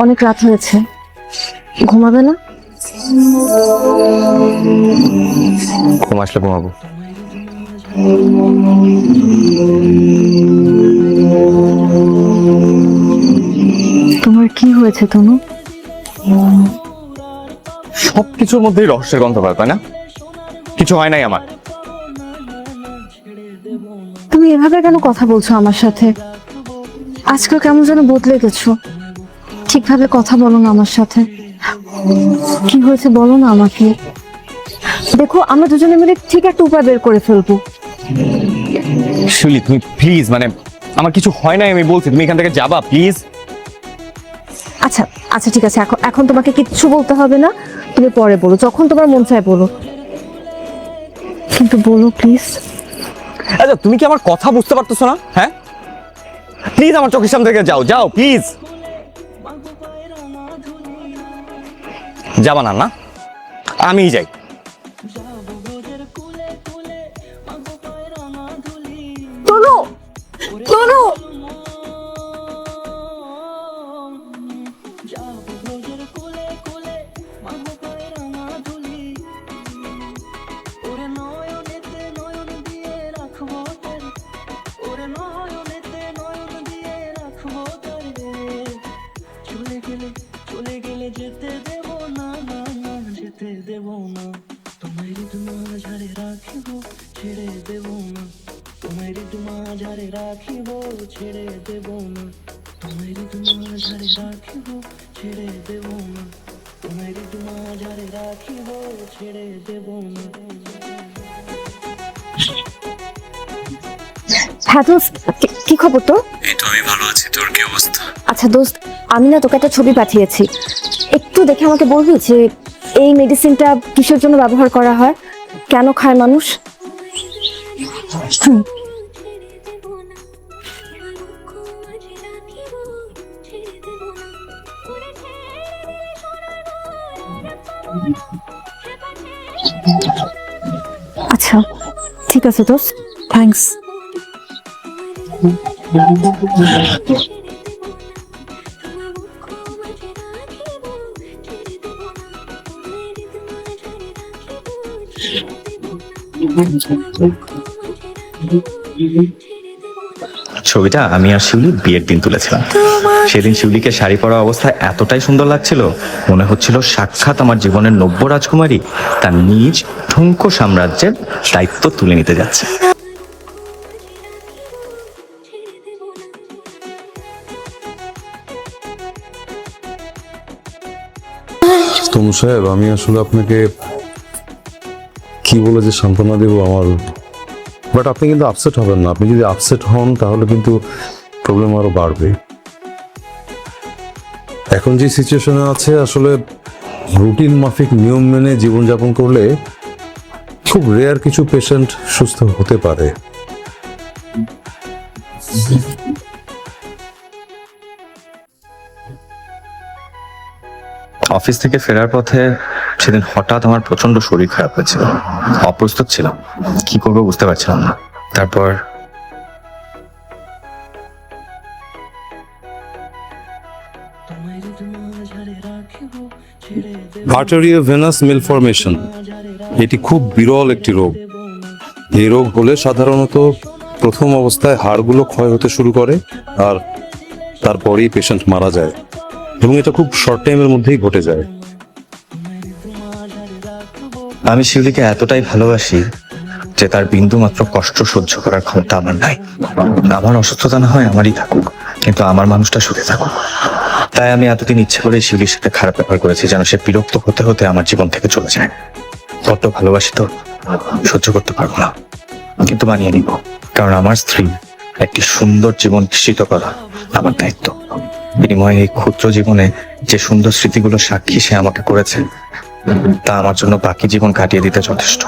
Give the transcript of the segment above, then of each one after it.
অনেক রাত হয়েছে, ঘুমাবে না? ঘুম আসলে ঘুমাবো। তোমার কি হয়েছে তনু? সবকিছুর মধ্যেই রহস্যের গন্ধ পায়, তাই না? কিছু হয় নাই আমার। তুমি এভাবে কেন কথা বলছো আমার সাথে? আজকাল কেমন যেন বদলে গেছো। ঠিকভাবে কথা বলো না আমার সাথে। কি হয়েছে বলো না আমাকে। দেখো, আমরা দুজনে মিলে ঠিক একটা উপায় বের করে ফেলবো। শিউলি, তুমি প্লিজ, আমার কিছু হয় নাই আমি বলছি, তুমি এখান থেকে যাবা প্লিজ। আচ্ছা আচ্ছা, ঠিক আছে, এখন এখন তোমাকে কিচ্ছু বলতে হবে না। তুমি পরে বলো, যখন তোমার মন চায় বলো, কিন্তু বলো প্লিজ। আচ্ছা, তুমি কি আমার কথা বুঝতে পারতেছো না? হ্যাঁ, প্লিজ আমার চোখের সামনে থেকে যাও, যাও প্লিজ। যাবা না? না, আমি যাই। তনু, তনু, হ্যাঁ দোস্ত, কি খবর তোর? এই তো আমি ভালো আছি, তোর কি অবস্থা? আচ্ছা দোস্ত, আমি না তোকে একটা ছবি পাঠিয়েছি, একটু দেখে আমাকে বলবি যে এই মেডিসিনটা কিসের জন্য ব্যবহার করা হয়, কেন খায় মানুষ? আচ্ছা ঠিক আছে দোস্ত, থ্যাঙ্কস। ছবিটা আমি আর শিউলি বিয়ের দিন তুলেছিলাম। সেদিন শিউলিকে শাড়ি পরা অবস্থায় এতটাই সুন্দর লাগছিল, মনে হচ্ছিল সাক্ষাৎ আমার জীবনের নব্য রাজকুমারী তার নিজ ঠুনকো সাম্রাজ্যের দায়িত্ব তুলে নিতে যাচ্ছে। তনু সাহেব, আমি আসলে আপনাকে কি বলে যে সান্ত্বনা দেবো আমার, বাট আপনি কিন্তু আপসেট হবেন না। আপনি যদি আপসেট হন তাহলে কিন্তু প্রবলেম আরো বাড়বে। এখন যে সিচুয়েশনে আছে, আসলে রুটিন মাফিক নিয়ম মেনে জীবনযাপন করলে খুব রেয়ার কিছু পেশেন্ট সুস্থ হতে পারে। অফিস থেকে ফেরার পথে সেদিন হঠাৎ আমার প্রচন্ড শরীর খারাপ হয়েছিল। অপ্রস্তুত ছিলাম, কি করবো বুঝতে পারছিলাম না। তারপর আর্টেরিও ভেনাস মেলফরমেশন, এটি খুব বিরল একটি রোগ। এই রোগ হলে সাধারণত প্রথম অবস্থায় হাড়গুলো ক্ষয় হতে শুরু করে, আর তারপরেই পেশেন্ট মারা যায়, এবং এটা খুব শর্ট টাইমের মধ্যেই ঘটে যায়। আমি শিউলিকে এতটাই ভালোবাসি যে তার বিন্দু মাত্র কষ্ট সহ্য করার ক্ষমতা আমার নাই। আমার অসুস্থতা না হয় আমারই থাকুক, কিন্তু আমার মানুষটা সুখে থাকুক। তাই আমি এতদিন ইচ্ছে করে শিউলির সাথে খারাপ ব্যবহার করেছি, যেন সে বিরক্ত হতে হতে আমার জীবন থেকে চলে যায়। বড্ড ভালোবাসি তো, সহ্য করতে পারবো না, কিন্তু মানিয়ে নিব, কারণ আমার স্ত্রী একটি সুন্দর জীবন নিশ্চিত করা আমার দায়িত্ব। বিনিময়ে এই ক্ষুদ্র জীবনে যে সুন্দর স্মৃতিগুলো সাক্ষী সে আমাকে করেছে, তা আমার জন্য বাকি জীবন কাটিয়ে দিতে যথেষ্ট।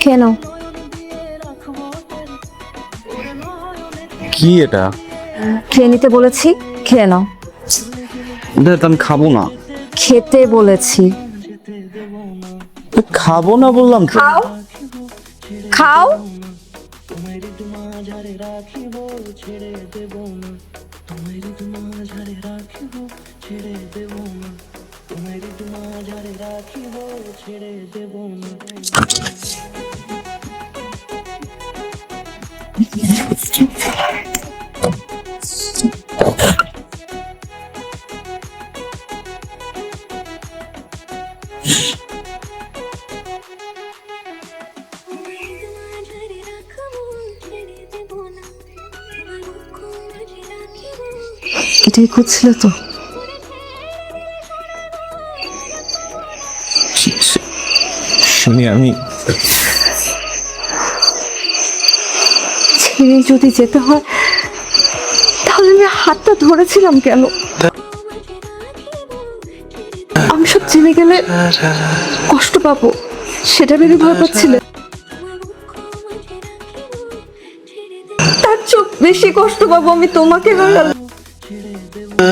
কেন কি এটা? খেয়ে নিতে বলেছি, খেয়ে নাও। আমি খাবো না। খেতে বলেছি। খাবো না বললাম তো। খাও খাও। এটাই খুঁজছিল তো। শুনি আমি ছেড়ে যদি যেতে হয় তাহলে আমি হাতটা ধরেছিলাম কেন? আমি সব জেনে গেলে কষ্ট পাবো, সেটা ভেবে ভয় পাচ্ছিলে। তার চোখ বেশি কষ্ট পাবো আমি তোমাকে হারালে।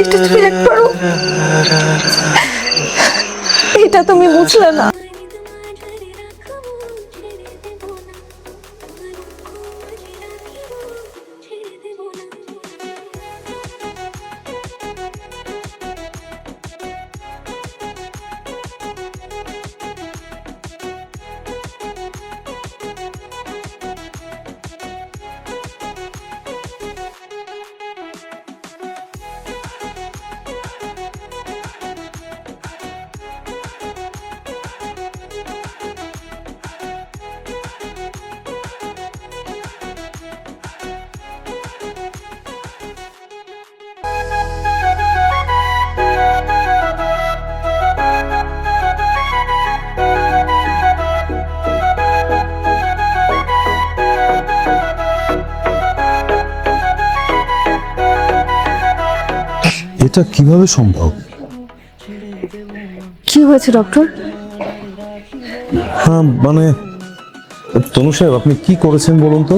এটা তুমি একবারও, এটা তুমি বুঝলে না। এটা কিভাবে সম্ভব? কি হয়েছে ডক্টর? হ্যাঁ মানে তনু সাহেব, আপনি কি করেছেন বলুন তো?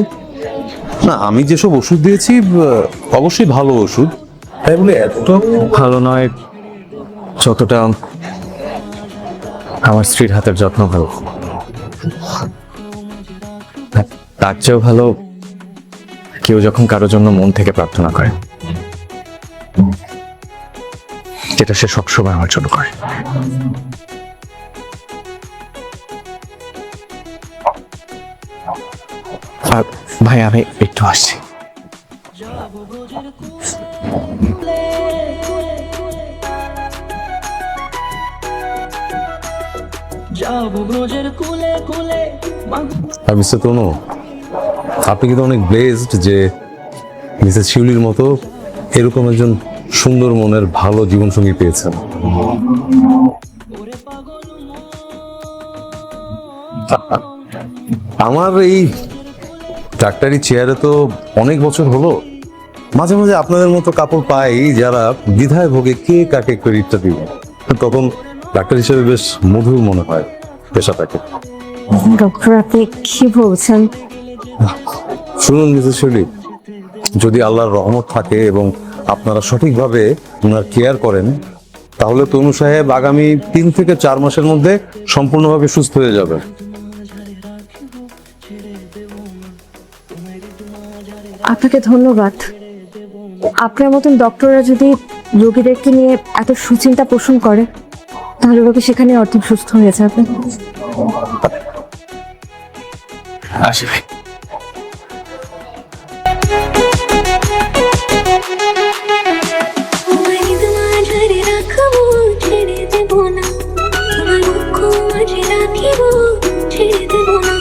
না, আমি যেসব ওষুধ দিয়েছি অবশ্যই ভালো ওষুধ, তাই বলে এতটা ভালো নয় যতটা আমার স্ত্রীর হাতের যত্ন ভালো। তার চেয়েও ভালো কেউ যখন কারোর জন্য মন থেকে প্রার্থনা করে, যেটা সে সবসময় আমার জন্য করে। আর ভাই আমি একটু আসছি। আর মিস্টার তনু, আপনি কিন্তু অনেক ব্লেসড যে মিসেস শিউলির মতো এরকম একজন সুন্দর মনের ভালো জীবনসঙ্গী পেয়েছেন। আমার এই ডাক্তারি চেয়ারে তো অনেক বছর হলো, মাঝে মাঝে আপনাদের মতো কাপড় পাই যারা দ্বিধায় ভোগে কে কাকে ক্রেডিটটা দিবে, তখন ডাক্তার হিসেবে বেশ মধুর মনে হয় পেশাটাকে। ডক্টর আপনি কি বলছেন? শুনুন মিসেস শিউলি, যদি আল্লাহর রহমত থাকে এবং আপনারা সঠিকভাবে ওনার কেয়ার করেন, তাহলে তনু সাহেব আগামী 3 থেকে 4 মাসের মধ্যে সম্পূর্ণভাবে সুস্থ হয়ে যাবে। আপনাকে ধন্যবাদ। আপনার মতন ডক্টররা যদি রোগীদেরকে নিয়ে এত সুচিন্তা পোষণ করে, তাহলে রোগী সেখানে অর্ধেক সুস্থ হয়ে যাবে। আসি ভাই। ছেড়ে দেব না, তোমার মুখ মাঝে রাখিব, ছেড়ে দেব না।